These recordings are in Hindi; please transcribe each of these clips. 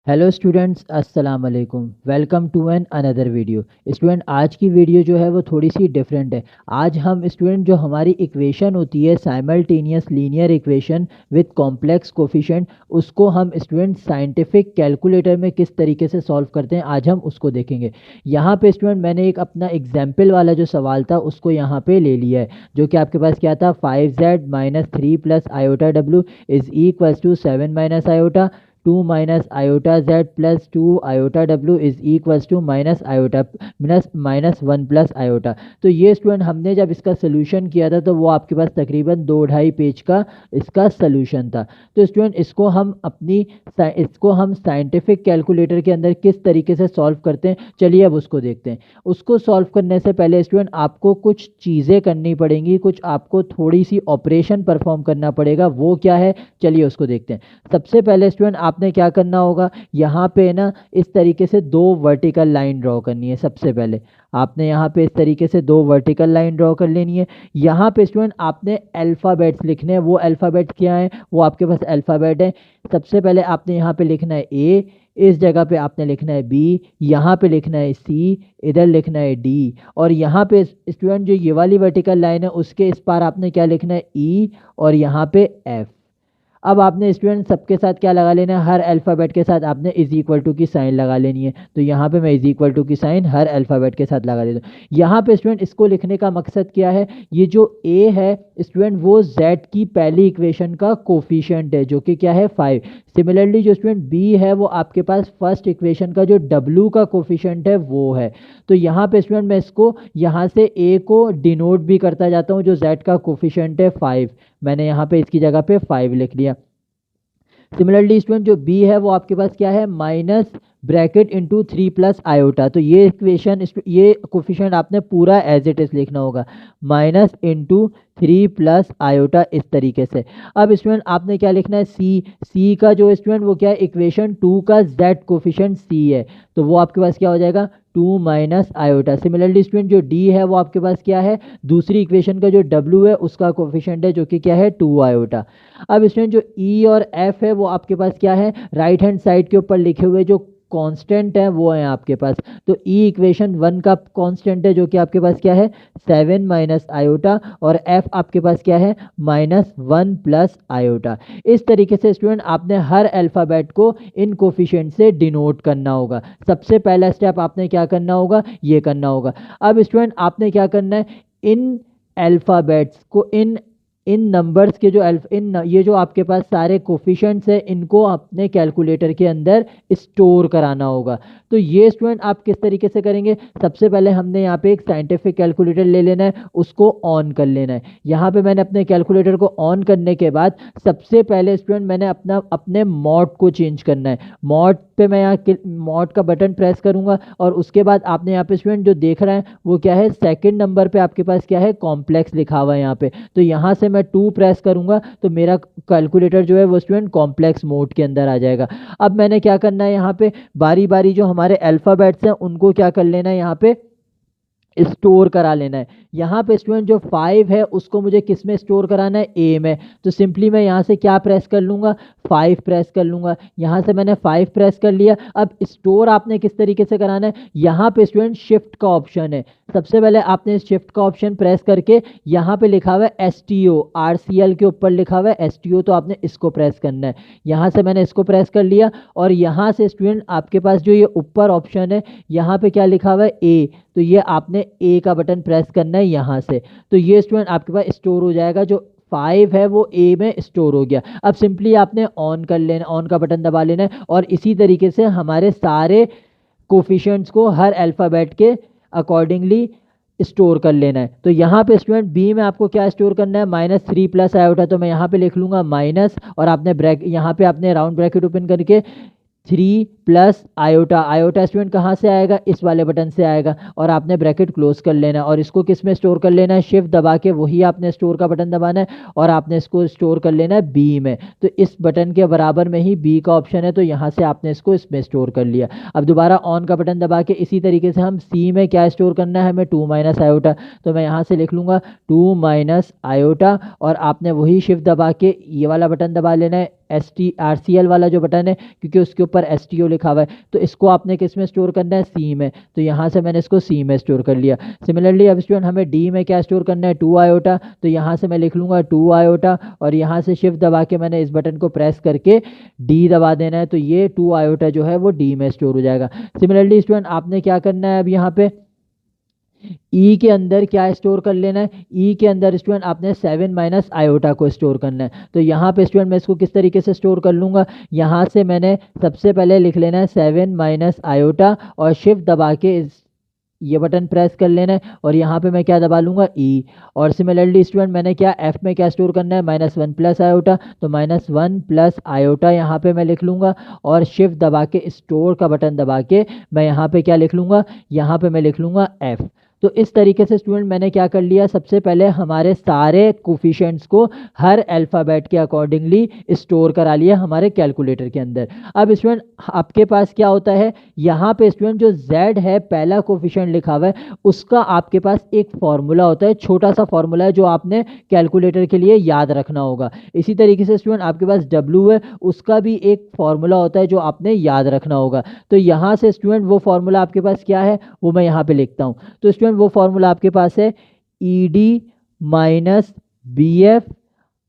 हेलो स्टूडेंट्स, अस्सलाम वालेकुम। Welcome to an another video. Student, आज की वीडियो जो है वो थोड़ी सी डिफरेंट है। आज हम स्टूडेंट जो हमारी इक्वेशन होती है simultaneous linear equation with complex coefficient, उसको हम स्टूडेंट साइंटिफिक कैलकुलेटर में किस तरीके से सॉल्व करते हैं आज हम उसको देखेंगे। यहाँ पे स्टूडेंट मैंने एक अपना एग्जाम्पल वाला जो सवाल था उसको यहाँ पे ले लिया है, जो कि आपके पास क्या था, 5z minus 3 plus iota W is equals to 7 minus iota 2 minus iota Z plus 2 iota W is equals to minus iota minus 1 plus iota. तो ये स्टूडेंट हमने जब इसका सोल्यूशन किया था तो वो आपके पास तकरीबन 2-2.5 पेज का इसका सोल्यूशन था। तो स्टूडेंट इसको हम साइंटिफिक कैलकुलेटर के अंदर किस तरीके से सॉल्व करते हैं, चलिए अब उसको देखते हैं। उसको सॉल्व करने से पहले स्टूडेंट आपको कुछ चीज़ें करनी पड़ेंगी, कुछ आपको थोड़ी सी ऑपरेशन परफॉर्म करना पड़ेगा। वो क्या है, चलिए उसको देखते हैं। सबसे पहले स्टूडेंट आपने क्या करना होगा, यहाँ पे ना इस तरीके से दो वर्टिकल लाइन ड्रॉ करनी है। सबसे पहले आपने यहाँ पे इस तरीके से दो वर्टिकल लाइन ड्रॉ कर लेनी है। यहाँ पे स्टूडेंट आपने अल्फ़ाबेट्स लिखने हैं। वो अल्फ़ाबेट्स क्या है, वो आपके पास अल्फ़ाबेट है। सबसे पहले आपने यहाँ पे लिखना है ए, इस जगह पे आपने लिखना है बी, यहाँ पे लिखना है सी, इधर लिखना है डी, और यहाँ पे स्टूडेंट जो ये वाली वर्टिकल लाइन है उसके इस पार आपने क्या लिखना है, ई, और यहाँ पे एफ। अब आपने स्टूडेंट सबके साथ क्या लगा लेना है, हर अल्फ़ाबेट के साथ आपने इज इक्वल टू की साइन लगा लेनी है। तो यहाँ पे मैं इज इक्वल टू की साइन हर अल्फ़ाबेट के साथ लगा देता हूँ। यहाँ पे स्टूडेंट इसको लिखने का मकसद क्या है, ये जो ए है स्टूडेंट वो जेड की पहली इक्वेशन का कोफिशिएंट है, जो कि क्या है 5। सिमिलरली जो स्टूडेंट बी है वो आपके पास फर्स्ट इक्वेशन का जो डब्ल्यू का कोफिशिएंट है वो है। तो यहाँ पे स्टूडेंट मैं इसको यहाँ से ए को डिनोट भी करता जाता हूँ, जो जेड का कोफिशिएंट है 5। मैंने यहाँ पे इसकी जगह पे 5 लिख लिया। सिमिलरली स्टूडेंट जो बी है वो आपके पास क्या है, minus bracket into 3 plus iota. तो ये इक्वेशन, ये कोफिशिएंट आपने पूरा एज इट इज लिखना होगा, माइनस इंटू 3 प्लस आयोटा, इस तरीके से। अब स्टूडेंट आपने क्या लिखना है, सी का जो स्टूडेंट वो क्या है, इक्वेशन 2 का जेड कोफिशिएंट सी है, तो वो आपके पास क्या हो जाएगा, 2 माइनस आयोटा। सिमिलरली स्टूडेंट जो डी है वो आपके पास क्या है, दूसरी इक्वेशन का जो डब्ल्यू है उसका कोफिशिएंट है, जो कि क्या है 2 आयोटा। अब स्टूडेंट जो ई और एफ है वो आपके पास क्या है, राइट हैंड साइड के ऊपर लिखे हुए जो कांस्टेंट है वो है आपके पास। तो ई इक्वेशन 1 का कांस्टेंट है, जो कि आपके पास क्या है 7 माइनस आयोटा, और एफ आपके पास क्या है माइनस 1 प्लस आयोटा। इस तरीके से स्टूडेंट आपने हर अल्फ़ाबेट को इन कोफिशिएंट से डिनोट करना होगा। सबसे पहला स्टेप आपने क्या करना होगा, ये करना होगा। अब स्टूडेंट आपने क्या करना है, इन अल्फ़ाबेट्स को, इन नंबर्स के जो ये जो आपके पास सारे कोफिशिएंट्स हैं इनको अपने कैलकुलेटर के अंदर स्टोर कराना होगा। तो ये स्टूडेंट आप किस तरीके से करेंगे, सबसे पहले हमने यहाँ पे एक साइंटिफिक कैलकुलेटर ले लेना है, उसको ऑन कर लेना है। यहाँ पे मैंने अपने कैलकुलेटर को ऑन करने के बाद सबसे पहले स्टूडेंट मैंने अपने मॉड को चेंज करना है। मॉड पे मैं यहाँ मॉड का बटन प्रेस करूंगा, और उसके बाद आपने यहाँ पे स्टूडेंट जो देख रहे हैं वो क्या है, सेकंड नंबर पे आपके पास क्या है, कॉम्प्लेक्स लिखा हुआ है यहाँ पे। तो यहाँ से मैं 2 प्रेस करूंगा तो मेरा कैलकुलेटर जो है वो स्टूडेंट कॉम्प्लेक्स मोड के अंदर आ जाएगा। अब मैंने क्या करना है, यहाँ पे बारी बारी जो हमारे अल्फ़ाबेट्स हैं उनको क्या कर लेना है, यहाँ पे स्टोर करा लेना है। यहाँ पे स्टूडेंट जो 5 है उसको मुझे किस में स्टोर कराना है, ए में। तो सिंपली मैं यहाँ से क्या प्रेस कर लूँगा, 5 प्रेस कर लूँगा। यहाँ से मैंने 5 प्रेस कर लिया। अब स्टोर आपने किस तरीके से कराना है, यहाँ पे स्टूडेंट शिफ्ट का ऑप्शन है। सबसे पहले आपने शिफ्ट का ऑप्शन प्रेस करके यहाँ पे लिखा हुआ है एस टी ओ, RCL के ऊपर लिखा हुआ है STO, तो आपने इसको प्रेस करना है। यहाँ से मैंने इसको प्रेस कर लिया, और यहाँ से स्टूडेंट आपके पास जो ये ऊपर ऑप्शन है यहाँ पे क्या लिखा हुआ है ए, तो ये आपने ए का बटन प्रेस करना है यहाँ से। तो ये स्टूडेंट आपके पास स्टोर हो जाएगा, जो 5 है वो ए में स्टोर हो गया। अब सिंपली आपने ऑन कर लेना, ऑन का बटन दबा लेना है, और इसी तरीके से हमारे सारे कोफिशिएंट्स को हर अल्फ़ाबेट के अकॉर्डिंगली स्टोर कर लेना है। तो यहाँ पे स्टूडेंट बी में आपको क्या स्टोर करना है, माइनस 3 प्लस आयोटा। तो मैं यहाँ पे लिख लूँगा माइनस, और आपने यहाँ पे आपने राउंड ब्रैकेट ओपन करके 3 प्लस आयोटा। आयोटा स्टूडेंट कहाँ से आएगा, इस वाले बटन से आएगा, और आपने ब्रैकेट क्लोज कर लेना है। और इसको किस में स्टोर कर लेना है, शिफ्ट दबा के वही आपने स्टोर का बटन दबाना है, और आपने इसको स्टोर कर लेना है बी में। तो इस बटन के बराबर में ही बी का ऑप्शन है, तो यहाँ से आपने इसको इसमें स्टोर कर लिया। अब दोबारा ऑन का बटन दबा के इसी तरीके से हम सी में क्या स्टोर करना है, हमें 2 माइनस आयोटा। तो मैं यहाँ से लिख लूँगा 2 माइनस आयोटा, और आपने वही शिफ्ट दबा के ये वाला बटन दबा लेना है, RCL वाला जो बटन है, क्योंकि उसके ऊपर STO लिखा हुआ है, तो इसको आपने किस में स्टोर करना है, सी में। तो यहाँ से मैंने इसको सी में स्टोर कर लिया। सिमिलरली अब स्टूडेंट हमें डी में क्या स्टोर करना है, 2 आयोटा। तो यहाँ से मैं लिख लूँगा 2 आयोटा, और यहाँ से शिफ्ट दबा के मैंने इस बटन को प्रेस करके डी दबा देना है, तो ये 2 आयोटा जो है वो डी में स्टोर हो जाएगा। सिमिलरली स्टूडेंट आपने क्या करना है, अब यहाँ पे ई के अंदर क्या स्टोर कर लेना है, ई के अंदर स्टूडेंट आपने 7 माइनस आयोटा को स्टोर करना है। तो यहाँ पे स्टूडेंट मैं इसको किस तरीके से स्टोर कर लूँगा, यहाँ से मैंने सबसे पहले लिख लेना है 7 माइनस आयोटा, और शिफ्ट दबा के ये बटन प्रेस कर लेना है, और यहाँ पे मैं क्या दबा लूँगा, ई। और सिमिलरली स्टूडेंट मैंने क्या एफ में क्या स्टोर करना है, -1 प्लस आयोटा। तो -1 प्लस आयोटा यहाँ पे मैं लिख लूँगा, और शिफ्ट दबा के स्टोर का बटन दबा के मैं यहाँ पे क्या लिख लूँगा, यहाँ पे मैं लिख लूँगा एफ। तो इस तरीके से स्टूडेंट मैंने क्या कर लिया, सबसे पहले हमारे सारे कोफिशिएंट्स को हर अल्फ़ाबेट के अकॉर्डिंगली स्टोर करा लिया हमारे कैलकुलेटर के अंदर। अब स्टूडेंट आपके पास क्या होता है, यहाँ पे स्टूडेंट जो z है पहला कोफिशिएंट लिखा हुआ है, उसका आपके पास एक फॉर्मूला होता है, छोटा सा फॉर्मूला है जो आपने कैलकुलेटर के लिए याद रखना होगा। इसी तरीके से स्टूडेंट आपके पास w है, उसका भी एक फॉर्मूला होता है जो आपने याद रखना होगा। तो यहाँ से स्टूडेंट वो फॉर्मूला आपके पास क्या है, वो मैं यहाँ पे लिखता हूँ। तो स्टूडेंट वो फॉर्मूला आपके पास है E D minus B F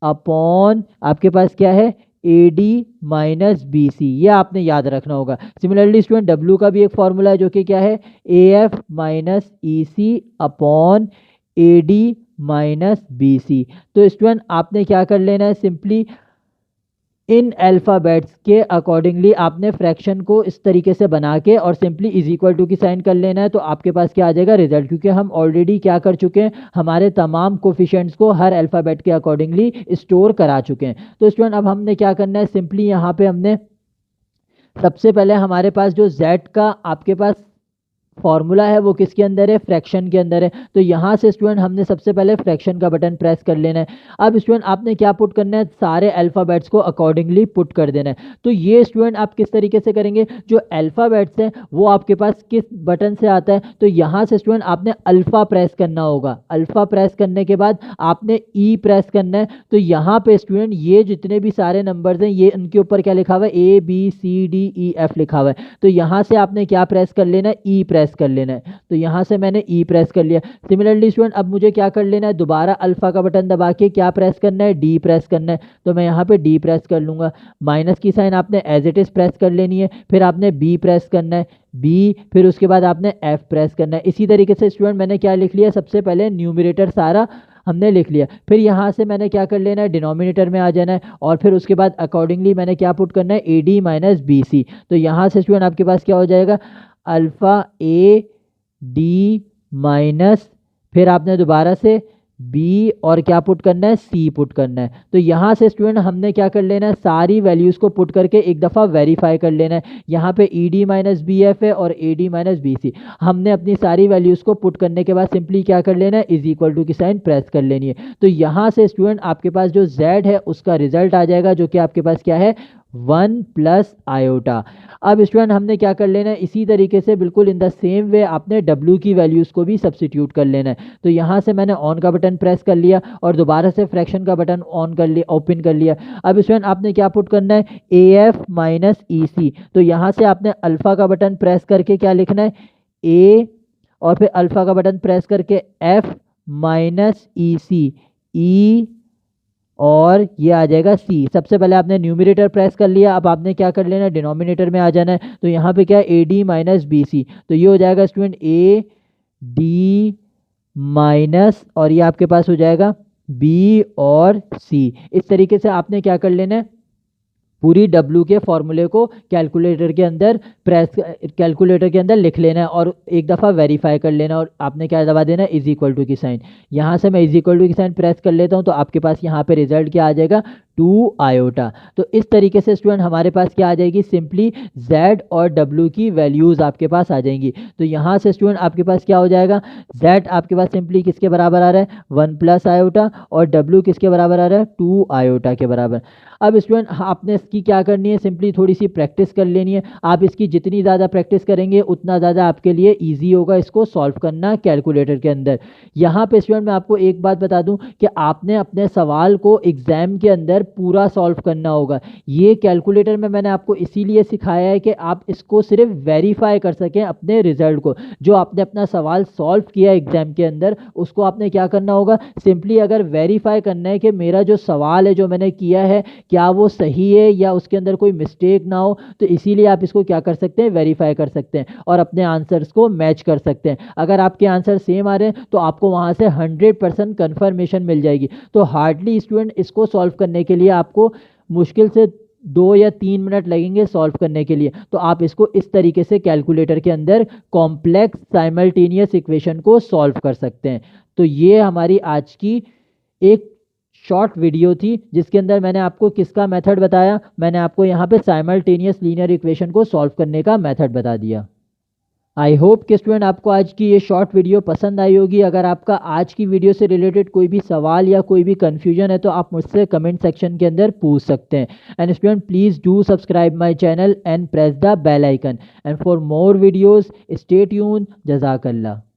upon आपके पास क्या है, A D minus B C, ये आपने याद रखना होगा। सिमिलरली स्टूडेंट डब्ल्यू का भी एक फॉर्मूला है जो कि क्या है, A F minus E C upon A D minus B C. तो स्टूडेंट आपने क्या कर लेना है, सिंपली इन अल्फ़ाबेट्स के अकॉर्डिंगली आपने फ्रैक्शन को इस तरीके से बना के और सिंपली इज इक्वल टू की साइन कर लेना है, तो आपके पास क्या आ जाएगा, रिजल्ट। क्योंकि हम ऑलरेडी क्या कर चुके हैं, हमारे तमाम कोफिशिएंट्स को हर अल्फ़ाबेट के अकॉर्डिंगली स्टोर करा चुके हैं। तो स्टूडेंट अब हमने क्या करना है, सिंपली यहाँ पे हमने सबसे पहले हमारे पास जो z का आपके पास फॉर्मूला है वो किसके अंदर है, फ्रैक्शन के अंदर है। तो यहाँ से स्टूडेंट हमने सबसे पहले फ्रैक्शन का बटन प्रेस कर लेना है। अब स्टूडेंट आपने क्या पुट करना है, सारे अल्फ़ाबेट्स को अकॉर्डिंगली पुट कर देना है। तो ये स्टूडेंट आप किस तरीके से करेंगे, जो अल्फ़ाबेट्स हैं वो आपके पास किस बटन से आता है, तो यहाँ से स्टूडेंट आपने अल्फ़ा प्रेस करना होगा। अल्फ़ा प्रेस करने के बाद आपने ई प्रेस करना है। तो यहाँ पे स्टूडेंट ये जितने भी सारे नंबर्स हैं ये उनके ऊपर क्या लिखा हुआ है, A B C D E F लिखा हुआ है। तो यहाँ से आपने क्या प्रेस कर लेना है, ई प्रेस कर लेना है। तो यहां से मैंने ई प्रेस कर लिया। सिमिलरली स्टूडेंट अब मुझे क्या कर लेना है, दोबारा अल्फा का बटन दबा के क्या प्रेस करना है, डी प्रेस करना है। तो मैं यहां पे डी प्रेस कर लूंगा। माइनस की साइन आपने एज इट इज प्रेस कर लेनी है, फिर आपने बी प्रेस करना है, बी, फिर उसके बाद आपने एफ प्रेस करना है। इसी तरीके से स्टूडेंट मैंने क्या लिख लिया, सबसे पहले न्यूमरेटर सारा हमने लिख लिया। फिर यहाँ से मैंने क्या कर लेना है, डिनोमिनेटर में आ जाना है, और फिर उसके बाद अकॉर्डिंगली मैंने क्या पुट करना है, A D minus B C. तो यहाँ से स्टूडेंट आपके पास क्या हो जाएगा, अल्फ़ा ए डी माइनस, फिर आपने दोबारा से बी और क्या पुट करना है, सी पुट करना है। तो यहाँ से स्टूडेंट हमने क्या कर लेना है, सारी वैल्यूज़ को पुट करके एक दफ़ा वेरीफाई कर लेना है। यहाँ पे E D minus B F है और A D minus B C. हमने अपनी सारी वैल्यूज़ को पुट करने के बाद सिंपली क्या कर लेना है, इज इक्वल टू की साइन प्रेस कर लेनी है। तो यहाँ से स्टूडेंट आपके पास जो z है उसका रिजल्ट आ जाएगा, जो कि आपके पास क्या है, 1 प्लस आयोटा। अब स्टूडेंट हमने क्या कर लेना है, इसी तरीके से बिल्कुल इन द सेम वे आपने w की वैल्यूज़ को भी सब्सिट्यूट कर लेना है। तो यहाँ से मैंने ऑन का बटन प्रेस कर लिया और दोबारा से फ्रैक्शन का बटन ऑन कर लिया, ओपन कर लिया। अब स्टूडेंट आपने क्या पुट करना है, ए एफ माइनस ई सी। तो यहाँ से आपने अल्फ़ा का बटन प्रेस करके क्या लिखना है, ए, और फिर अल्फ़ा का बटन प्रेस करके एफ माइनस ई सी, ई, और ये आ जाएगा सी। सबसे पहले आपने न्यूमरेटर प्रेस कर लिया, अब आपने क्या कर लेना है, डिनोमिनेटर में आ जाना है। तो यहाँ पे क्या है, A D minus B C. तो ये हो जाएगा स्टूडेंट ए डी माइनस, और ये आपके पास हो जाएगा बी और सी। इस तरीके से आपने क्या कर लेना है, पूरी W के फॉर्मूले को कैलकुलेटर के अंदर लिख लेना है और एक दफ़ा वेरीफाई कर लेना, और आपने क्या दबा देना है, इज इक्वल टू की साइन। यहाँ से मैं इज इक्वल टू की साइन प्रेस कर लेता हूँ, तो आपके पास यहाँ पे रिजल्ट क्या आ जाएगा, 2 आयोटा। तो इस तरीके से स्टूडेंट हमारे पास क्या आ जाएगी, सिंपली z और w की वैल्यूज़ आपके पास आ जाएंगी। तो यहाँ से स्टूडेंट आपके पास क्या हो जाएगा, z आपके पास सिंपली किसके बराबर आ रहा है, 1 प्लस आयोटा, और w किसके बराबर आ रहा है, 2 आयोटा के बराबर। अब स्टूडेंट आपने इसकी क्या करनी है, सिंपली थोड़ी सी प्रैक्टिस कर लेनी है। आप इसकी जितनी ज़्यादा प्रैक्टिस करेंगे उतना ज़्यादा आपके लिए ईजी होगा इसको सॉल्व करना कैलकुलेटर के अंदर। यहाँ पे स्टूडेंट मैं आपको एक बात बता दूँ कि आपने अपने सवाल को एग्ज़ाम के अंदर पूरा सॉल्व करना होगा। ये कैलकुलेटर में मैंने आपको इसीलिए सिखाया है कि आप इसको सिर्फ वेरीफाई कर सकें अपने रिजल्ट को। जो आपने अपना सवाल सॉल्व किया एग्जाम के अंदर, उसको आपने क्या करना होगा, सिंपली अगर वेरीफाई करना है कि मेरा जो सवाल है जो मैंने किया है क्या वो सही है या उसके अंदर कोई मिस्टेक ना हो, तो इसीलिए आप इसको क्या कर सकते हैं, वेरीफाई कर सकते हैं और अपने आंसर्स को मैच कर सकते हैं। अगर आपके आंसर सेम आ रहे हैं तो आपको वहां से 100% कंफर्मेशन मिल जाएगी। तो हार्डली स्टूडेंट इसको सॉल्व करने के लिए आपको मुश्किल से 2 या 3 मिनट लगेंगे सॉल्व करने के लिए। तो आप इसको इस तरीके से कैलकुलेटर के अंदर कॉम्प्लेक्स साइमल्टेनियस इक्वेशन को सॉल्व कर सकते हैं। तो ये हमारी आज की एक शॉर्ट वीडियो थी जिसके अंदर मैंने आपको किसका मेथड बताया, मैंने आपको यहाँ पे साइमल्टेनियस लीनियर इक्वेशन को सॉल्व करने का मेथड बता दिया। आई होप कि स्टूडेंट आपको आज की ये शॉर्ट वीडियो पसंद आई होगी। अगर आपका आज की वीडियो से रिलेटेड कोई भी सवाल या कोई भी कन्फ्यूजन है तो आप मुझसे कमेंट सेक्शन के अंदर पूछ सकते हैं। And student please do subscribe my channel and press the bell icon and for more videos stay tuned. जज़ाकल्लाह।